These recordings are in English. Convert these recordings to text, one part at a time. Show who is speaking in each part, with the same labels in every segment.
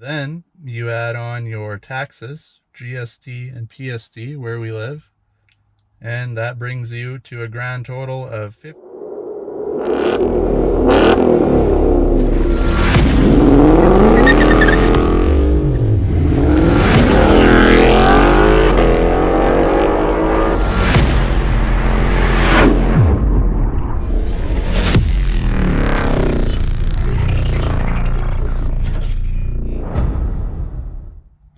Speaker 1: Then you add on your taxes, GST and PST where we live, and that brings you to a grand total of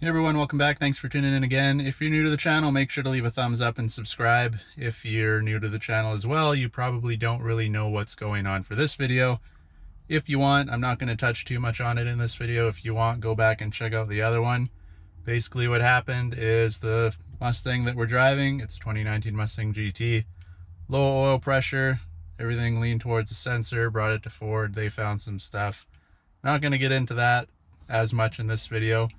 Speaker 1: Hey everyone, welcome back. Thanks for tuning in again. If you're new to the channel, make sure to leave a thumbs up and subscribe. If you're new to the channel as well, you probably don't really know what's going on for this video. If you want, I'm not going to touch too much on it in this video. If you want, go back and check out the other one. Basically what happened is the Mustang that we're driving, it's a 2019 Mustang GT, low oil pressure, everything leaned towards the sensor, brought it to Ford. They found some stuff. Not going to get into that as much in this video.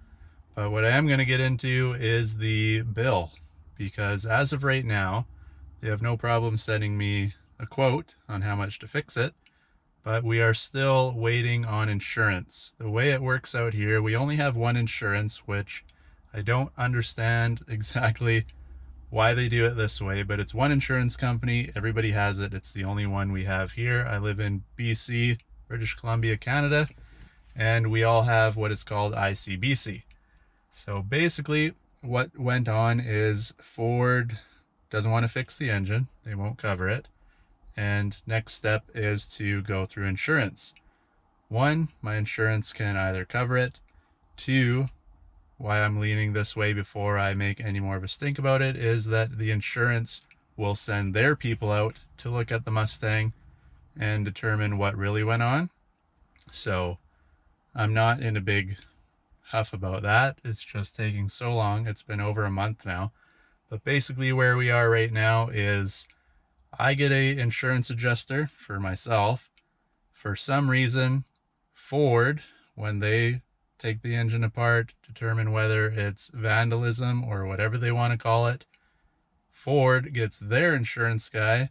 Speaker 1: But what I am going to get into is the bill, because as of right now, they have no problem sending me a quote on how much to fix it, but we are still waiting on insurance. The way it works out here, we only have one insurance, which I don't understand exactly why they do it this way, but it's one insurance company. Everybody has it. It's the only one we have here. I live in BC, British Columbia, Canada, and we all have what is called ICBC. So basically what went on is Ford doesn't want to fix the engine. They won't cover it. And next step is to go through insurance. One, my insurance can either cover it. Two, why I'm leaning this way before I make any more of a stink about it is that the insurance will send their people out to look at the Mustang and determine what really went on. So I'm not in a big huff about that. It's just taking so long. It's been over a month now. But basically where we are right now is I get a insurance adjuster for myself. For some reason, Ford, when they take the engine apart, determine whether it's vandalism or whatever they want to call it, Ford gets their insurance guy.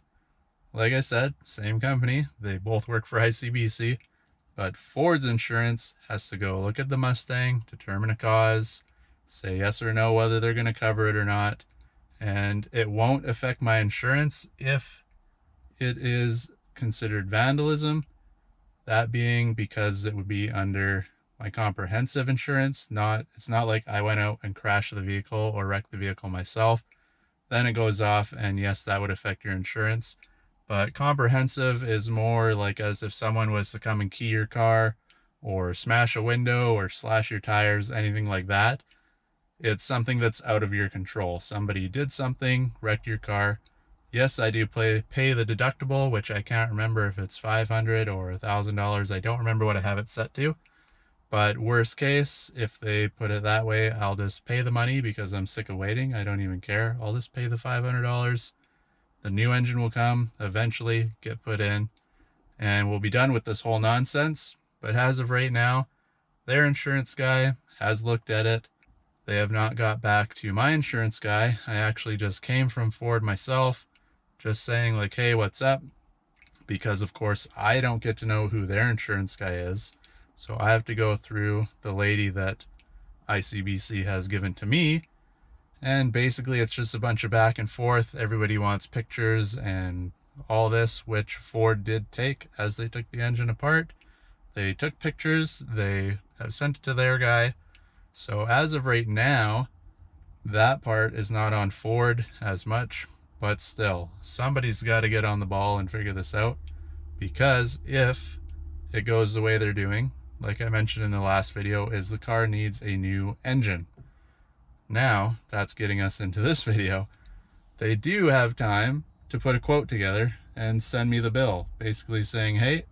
Speaker 1: Like I said, same company. They both work for ICBC. But Ford's insurance has to go look at the Mustang, determine a cause, say yes or no whether they're going to cover it or not. And it won't affect my insurance if it is considered vandalism. That being because it would be under my comprehensive insurance. It's not like I went out and crashed the vehicle or wrecked the vehicle myself. Then it goes off, and yes, that would affect your insurance. But comprehensive is more like as if someone was to come and key your car or smash a window or slash your tires, anything like that. It's something that's out of your control. Somebody did something, wrecked your car. Yes, I do pay the deductible, which I can't remember if it's $500 or $1,000. I don't remember what I have it set to. But worst case, if they put it that way, I'll just pay the money because I'm sick of waiting. I don't even care. I'll just pay the $500. The new engine will come, eventually get put in, and we'll be done with this whole nonsense. But as of right now, their insurance guy has looked at it. They have not got back to my insurance guy. I actually just came from Ford myself, just saying like, hey, what's up? Because of course I don't get to know who their insurance guy is. So I have to go through the lady that ICBC has given to me. And basically it's just a bunch of back and forth. Everybody wants pictures and all this, which Ford did take as they took the engine apart. They took pictures, they have sent it to their guy. So as of right now, that part is not on Ford as much, but still, somebody's got to get on the ball and figure this out, because if it goes the way they're doing, like I mentioned in the last video, is the car needs a new engine. Now, that's getting us into this video. They do have time to put a quote together and send me the bill, basically saying, hey,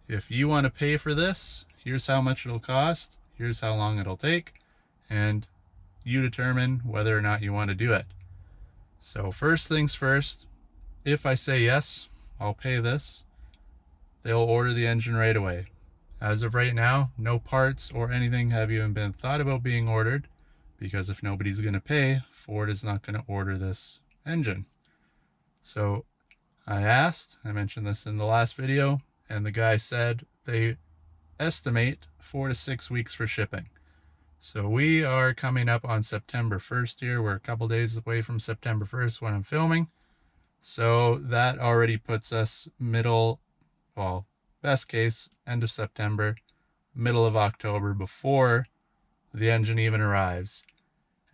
Speaker 1: if you want to pay for this, here's how much it'll cost, here's how long it'll take, and you determine whether or not you want to do it. So first things first, if I say yes, I'll pay this, they'll order the engine right away. As of right now, no parts or anything have even been thought about being ordered, because if nobody's going to pay, Ford is not going to order this engine. So I mentioned this in the last video, and the guy said they estimate 4 to 6 weeks for shipping. So we are coming up on September 1st here. We're a couple days away from September 1st when I'm filming. So that already puts us middle, well, best case, end of September, middle of October, before the engine even arrives.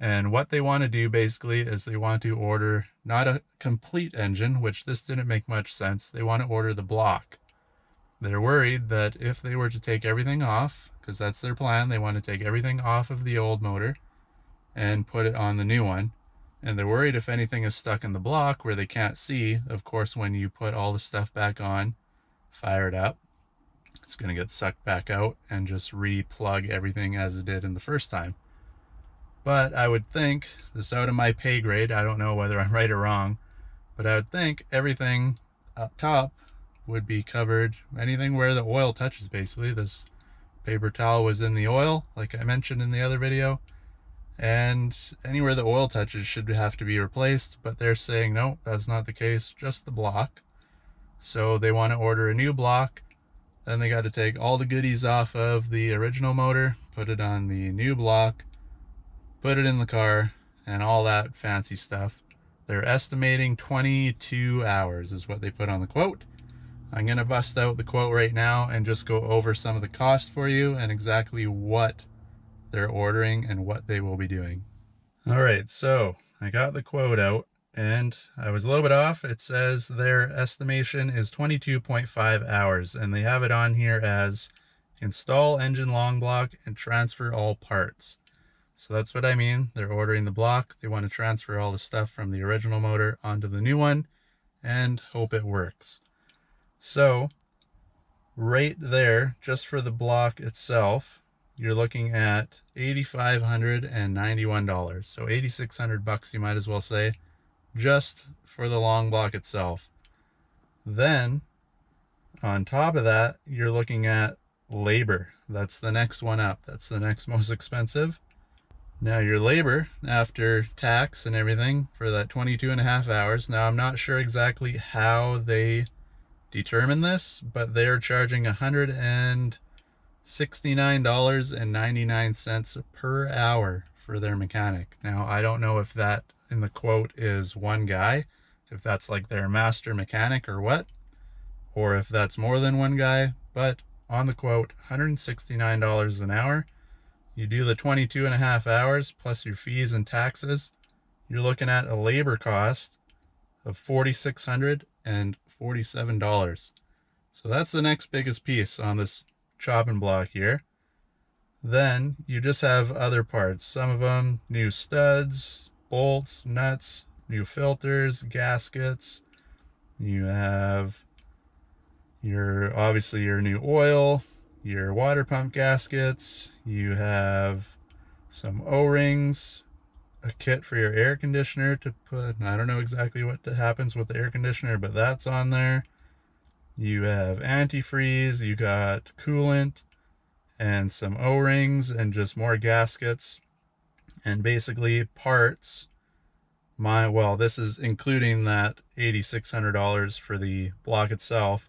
Speaker 1: And what they want to do basically is they want to order not a complete engine, which this didn't make much sense. They want to order the block. They're worried that if they were to take everything off, because that's their plan, they want to take everything off of the old motor and put it on the new one. And they're worried if anything is stuck in the block where they can't see. Of course, when you put all the stuff back on, fire it up, it's going to get sucked back out and just re-plug everything as it did in the first time. But I would think, this is out of my pay grade, I don't know whether I'm right or wrong, but I would think everything up top would be covered. Anything where the oil touches, basically. This paper towel was in the oil, like I mentioned in the other video, and anywhere the oil touches should have to be replaced, but they're saying no, that's not the case, just the block. So they want to order a new block. Then they got to take all the goodies off of the original motor, put it on the new block, put it in the car, and all that fancy stuff. They're estimating 22 hours is what they put on the quote. I'm going to bust out the quote right now and just go over some of the cost for you and exactly what they're ordering and what they will be doing. All right, so I got the quote out and I was a little bit off. It says their estimation is 22.5 hours, and they have it on here as install engine long block and transfer all parts. So that's what I mean. They're ordering the block. They want to transfer all the stuff from the original motor onto the new one and hope it works. So right there, just for the block itself, you're looking at $8,591. So 8,600 bucks, you might as well say, just for the long block itself. Then on top of that, you're looking at labor. That's the next one up. That's the next most expensive. Now your labor after tax and everything for that 22.5 hours. Now I'm not sure exactly how they determine this, but they're charging $169.99 per hour for their mechanic. Now I don't know if that in the quote is one guy, if that's like their master mechanic or what, or if that's more than one guy, but on the quote, $169 an hour. You do the 22.5 hours plus your fees and taxes, you're looking at a labor cost of $4,647. So that's the next biggest piece on this chopping block here. Then you just have other parts, some of them new studs, bolts, nuts, new filters, gaskets. You have your, obviously your new oil, your water pump gaskets, you have some O-rings, a kit for your air conditioner to put, I don't know exactly what happens with the air conditioner, but that's on there. You have antifreeze, you got coolant, and some O-rings, and just more gaskets, and basically parts. Well, this is including that $8,600 for the block itself.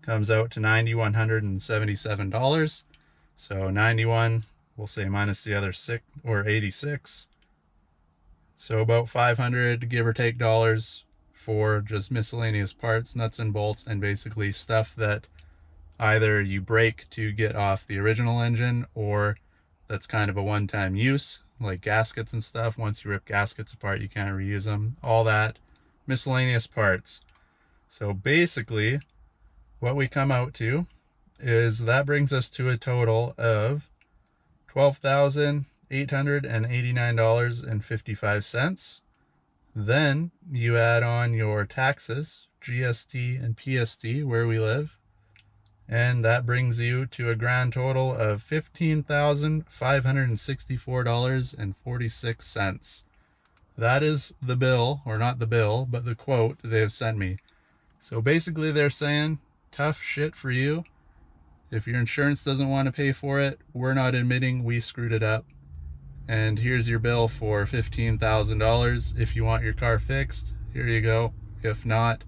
Speaker 1: Comes out to $9,177. So 91, we'll say minus the other 6 or 86. So about 500, give or take, dollars for just miscellaneous parts, nuts and bolts, and basically stuff that either you break to get off the original engine, or that's kind of a one-time use, like gaskets and stuff. Once you rip gaskets apart, you can't reuse them. All that miscellaneous parts. So basically, what we come out to is that brings us to a total of $12,889.55. Then you add on your taxes, GST and PST where we live, and that brings you to a grand total of $15,564.46. That is the bill, or not the bill, but the quote they have sent me. So basically they're saying, tough shit for you. If your insurance doesn't want to pay for it, we're not admitting we screwed it up. And here's your bill for $15,000. If you want your car fixed, here you go. If not,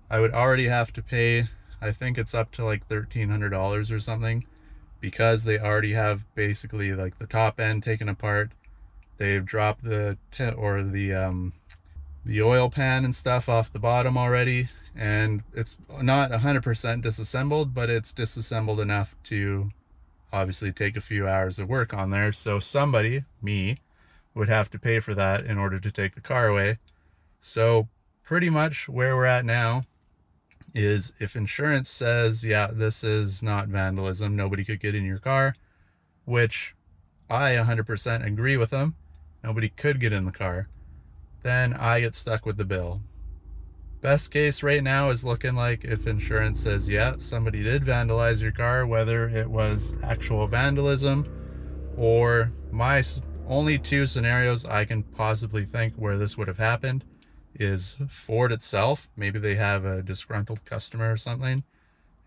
Speaker 1: I would already have to pay, I think it's up to like $1,300 or something because they already have basically like the top end taken apart. They've dropped the oil pan and stuff off the bottom already, and it's not 100% disassembled, but it's disassembled enough to obviously take a few hours of work on there. So somebody, me, would have to pay for that in order to take the car away. So pretty much where we're at now is, if insurance says, yeah, this is not vandalism, nobody could get in your car, which I 100% agree with them, nobody could get in the car, then I get stuck with the bill. Best case right now is looking like if insurance says, yeah, somebody did vandalize your car, whether it was actual vandalism or my only two scenarios I can possibly think where this would have happened is Ford itself. Maybe they have a disgruntled customer or something.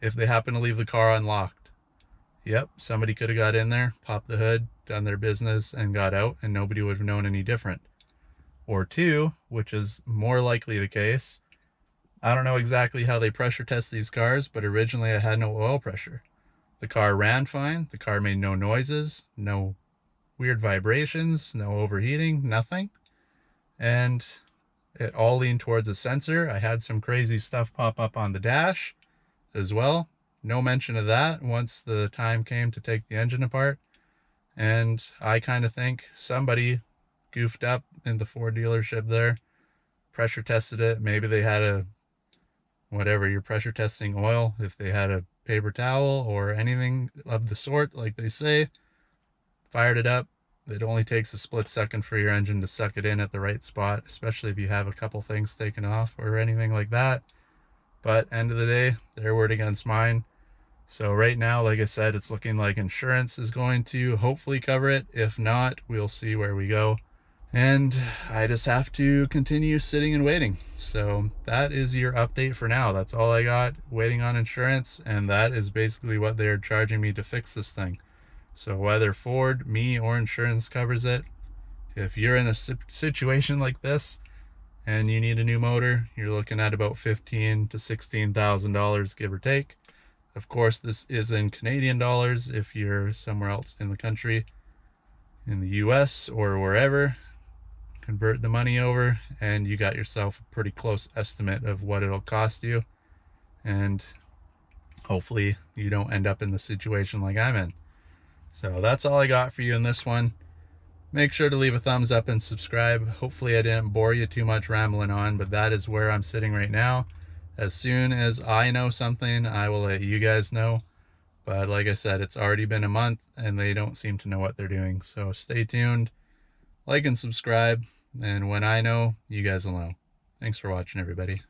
Speaker 1: If they happen to leave the car unlocked, yep, somebody could have got in there, popped the hood, done their business, and got out, and nobody would have known any different. Or two, which is more likely the case, I don't know exactly how they pressure test these cars, but originally I had no oil pressure. The car ran fine, the car made no noises, no weird vibrations, no overheating, nothing. And it all leaned towards a sensor. I had some crazy stuff pop up on the dash as well. No mention of that once the time came to take the engine apart. And I kind of think somebody goofed up in the Ford dealership there, pressure tested it. Maybe they had a, whatever you're pressure testing oil, if they had a paper towel or anything of the sort, like they say, fired it up. It only takes a split second for your engine to suck it in at the right spot, especially if you have a couple things taken off or anything like that. But end of the day, their word against mine. So right now, like I said, it's looking like insurance is going to hopefully cover it. If not, we'll see where we go. And I just have to continue sitting and waiting. So that is your update for now. That's all I got, waiting on insurance, and that is basically what they're charging me to fix this thing. So whether Ford, me, or insurance covers it, if you're in a situation like this and you need a new motor, you're looking at about $15,000 to $16,000, give or take. Of course, this is in Canadian dollars. If you're somewhere else in the country, in the US or wherever, convert the money over and you got yourself a pretty close estimate of what it'll cost you. And hopefully you don't end up in the situation like I'm in. So that's all I got for you in this one. Make sure to leave a thumbs up and subscribe. Hopefully I didn't bore you too much rambling on, but that is where I'm sitting right now. As soon as I know something, I will let you guys know. But like I said, it's already been a month and they don't seem to know what they're doing. So stay tuned, like and subscribe, and when I know, you guys will know. Thanks for watching, everybody.